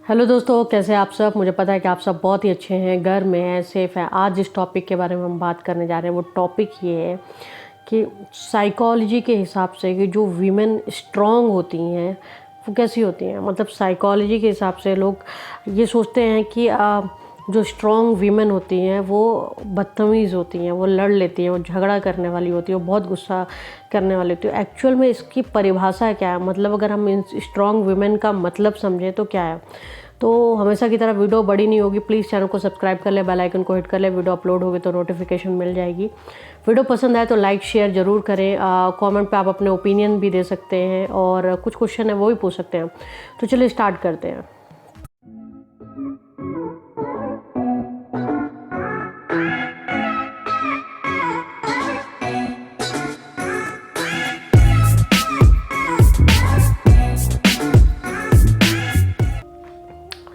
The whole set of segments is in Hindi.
हेलो दोस्तों, कैसे हैं आप सब। मुझे पता है कि आप सब बहुत ही अच्छे हैं, घर में हैं, सेफ़ हैं। आज जिस टॉपिक के बारे में हम बात करने जा रहे हैं वो टॉपिक ये है कि साइकोलॉजी के हिसाब से कि जो वीमेन स्ट्रॉन्ग होती हैं वो कैसी होती हैं। मतलब साइकोलॉजी के हिसाब से लोग ये सोचते हैं कि जो स्ट्रॉन्ग वीमेन होती हैं वो बदतमीज़ होती हैं, वो लड़ लेती हैं, वो झगड़ा करने वाली होती है, वो बहुत गुस्सा करने वाली होती है। एक्चुअल में इसकी परिभाषा क्या है, मतलब अगर हम इन स्ट्रॉन्ग वीमेन का मतलब समझें तो क्या है। तो हमेशा की तरह वीडियो बड़ी नहीं होगी, प्लीज़ चैनल को सब्सक्राइब कर ले, बेल आइकन को हिट कर ले, वीडियो अपलोड होगी तो नोटिफिकेशन मिल जाएगी। वीडियो पसंद आए तो लाइक शेयर ज़रूर करें। कमेंट पे आप अपने ओपिनियन भी दे सकते हैं और कुछ क्वेश्चन है वो भी पूछ सकते हैं। तो चलिए स्टार्ट करते हैं।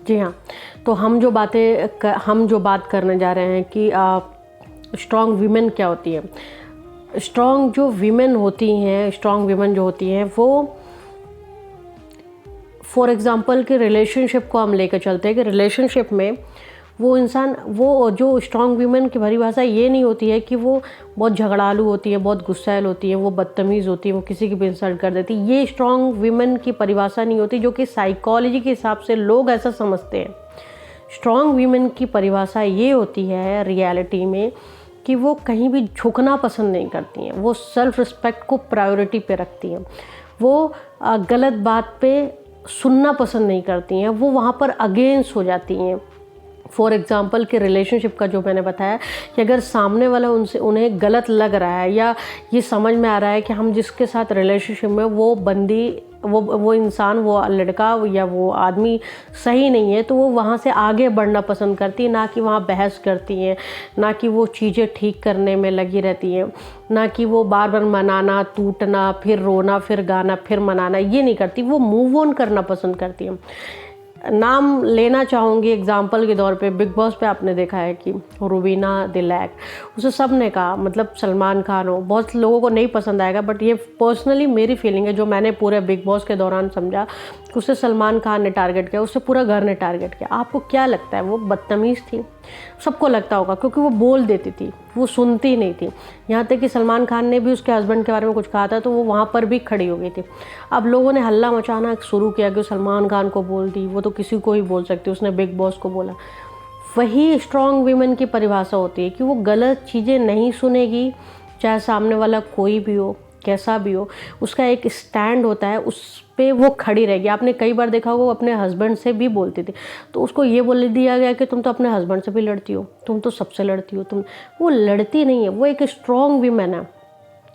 जी हाँ, तो हम जो बात करने जा रहे हैं कि स्ट्रॉन्ग वीमेन क्या होती है। स्ट्रॉन्ग जो वीमेन होती हैं, स्ट्रॉन्ग वीमेन जो होती हैं वो फॉर एग्ज़ाम्पल कि रिलेशनशिप को हम लेकर चलते हैं कि रिलेशनशिप में वो जो स्ट्रॉन्ग वीमेन की परिभाषा ये नहीं होती है कि वो बहुत झगड़ालू होती है, बहुत गुस्सैल होती है, वो बदतमीज़ होती है, वो किसी की भी इंसल्ट कर देती है। ये स्ट्रॉन्ग वीमेन की परिभाषा नहीं होती, जो कि साइकोलॉजी के हिसाब से लोग ऐसा समझते हैं। स्ट्रॉन्ग वीमेन की परिभाषा ये होती है रियलिटी में कि वो कहीं भी झुकना पसंद नहीं करती हैं, वो सेल्फ रिस्पेक्ट को प्रायोरिटी पे रखती हैं, वो गलत बात पे सुनना पसंद नहीं करती हैं, वो वहाँ पर अगेंस्ट हो जाती हैं। फॉर एग्ज़ाम्पल कि रिलेशनशिप का जो मैंने बताया कि अगर सामने वाला उन्हें गलत लग रहा है या ये समझ में आ रहा है कि हम जिसके साथ रिलेशनशिप में वो बंदी वो इंसान, वो लड़का या वो आदमी सही नहीं है, तो वो वहाँ से आगे बढ़ना पसंद करती है, ना कि वहाँ बहस करती हैं, ना कि वो चीज़ें ठीक करने में लगी रहती हैं, ना कि वो बार बार मनाना, टूटना, फिर रोना, फिर गाना, फिर मनाना, ये नहीं करती। वो मूव ऑन करना पसंद करती हैं। नाम लेना चाहूँगी एग्जाम्पल के तौर पे, बिग बॉस पे आपने देखा है कि रुबीना दिलैक, उसे सब ने कहा, मतलब सलमान खान हो, बहुत लोगों को नहीं पसंद आएगा, बट ये पर्सनली मेरी फीलिंग है जो मैंने पूरे बिग बॉस के दौरान समझा कि उसे सलमान खान ने टारगेट किया, उससे पूरा घर ने टारगेट किया। आपको क्या लगता है वो बदतमीज़ थी? सबको लगता होगा, क्योंकि वो बोल देती थी, वो सुनती नहीं थी। यहाँ तक कि सलमान खान ने भी उसके हस्बैंड के बारे में कुछ कहा था तो वो वहाँ पर भी खड़ी हो गई थी। अब लोगों ने हल्ला मचाना शुरू किया कि सलमान खान को बोल दी, वो तो किसी को ही बोल सकती, उसने बिग बॉस को बोला। वही स्ट्रॉन्ग वीमेन की परिभाषा होती है कि वो गलत चीज़ें नहीं सुनेगी, चाहे सामने वाला कोई भी हो, कैसा भी हो, उसका एक स्टैंड होता है, उस पे वो खड़ी रहेगी। आपने कई बार देखा होगा वो अपने हस्बैंड से भी बोलती थी, तो उसको ये बोल दिया गया कि तुम तो अपने हस्बैंड से भी लड़ती हो, तुम तो सबसे लड़ती हो। वो लड़ती नहीं है, वो एक स्ट्रॉन्ग वीमेन है।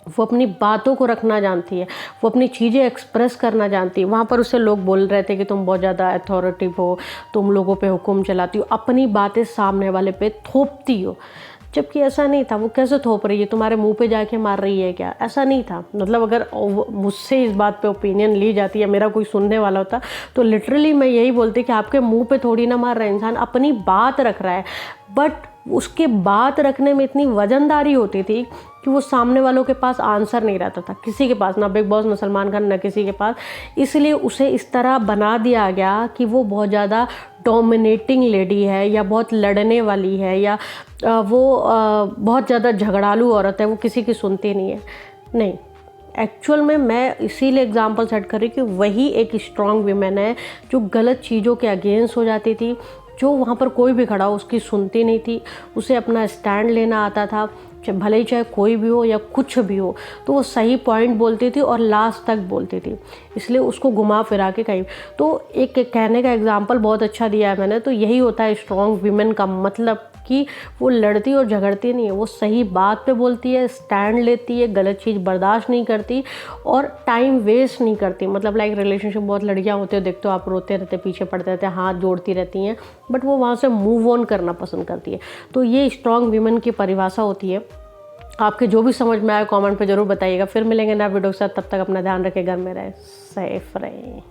वो अपनी बातों को रखना जानती है, वो अपनी चीज़ें एक्सप्रेस करना जानती है। वहाँ पर उससे लोग बोल रहे थे कि तुम बहुत ज़्यादा अथॉरिटिव हो, तुम लोगों पे हुक्म चलाती हो, अपनी बातें सामने वाले पे थोपती हो, जबकि ऐसा नहीं था। वो कैसे थोप रही है, तुम्हारे मुंह पे जाके मार रही है क्या? ऐसा नहीं था। मतलब अगर मुझसे इस बात पे ओपिनियन ली जाती है, मेरा कोई सुनने वाला होता, तो लिटरली मैं यही बोलती कि आपके मुंह पे थोड़ी ना मार रहा है इंसान, अपनी बात रख रहा है। बट उसके बात रखने में इतनी वजनदारी होती थी कि वो सामने वालों के पास आंसर नहीं रहता था, किसी के पास, ना बिग बॉस, ना सलमान खान, ना किसी के पास। इसलिए उसे इस तरह बना दिया गया कि वो बहुत ज़्यादा डोमिनेटिंग लेडी है, या बहुत लड़ने वाली है, या वो बहुत ज़्यादा झगड़ालू औरत है, वो किसी की सुनती नहीं है। नहीं, एक्चुअल में मैं इसीलिए एग्जांपल सेट कर रही कि वही एक स्ट्रॉन्ग वीमेन है जो गलत चीज़ों के अगेंस्ट हो जाती थी, जो वहाँ पर कोई भी खड़ा हो उसकी सुनती नहीं थी, उसे अपना स्टैंड लेना आता था, भले ही चाहे कोई भी हो या कुछ भी हो, तो वो सही पॉइंट बोलती थी और लास्ट तक बोलती थी। इसलिए उसको घुमा फिरा के कहीं, तो एक कहने का एग्जांपल बहुत अच्छा दिया है मैंने, तो यही होता है स्ट्रॉन्ग वीमेन का मतलब कि वो लड़ती और झगड़ती नहीं है, वो सही बात पे बोलती है, स्टैंड लेती है, गलत चीज़ बर्दाश्त नहीं करती और टाइम वेस्ट नहीं करती। मतलब लाइक रिलेशनशिप, बहुत लड़कियां होती है, देखते हो आप, रोते रहते, पीछे पड़ते रहते हैं, हाथ जोड़ती रहती हैं, बट वो वहाँ से मूव ऑन करना पसंद करती है। तो ये स्ट्रॉन्ग वीमेन की परिभाषा होती है। आपके जो भी समझ में आए कमेंट पे ज़रूर बताइएगा। फिर मिलेंगे नया वीडियो के साथ, तब तक अपना ध्यान रखें, घर में रहें, सेफ रहें।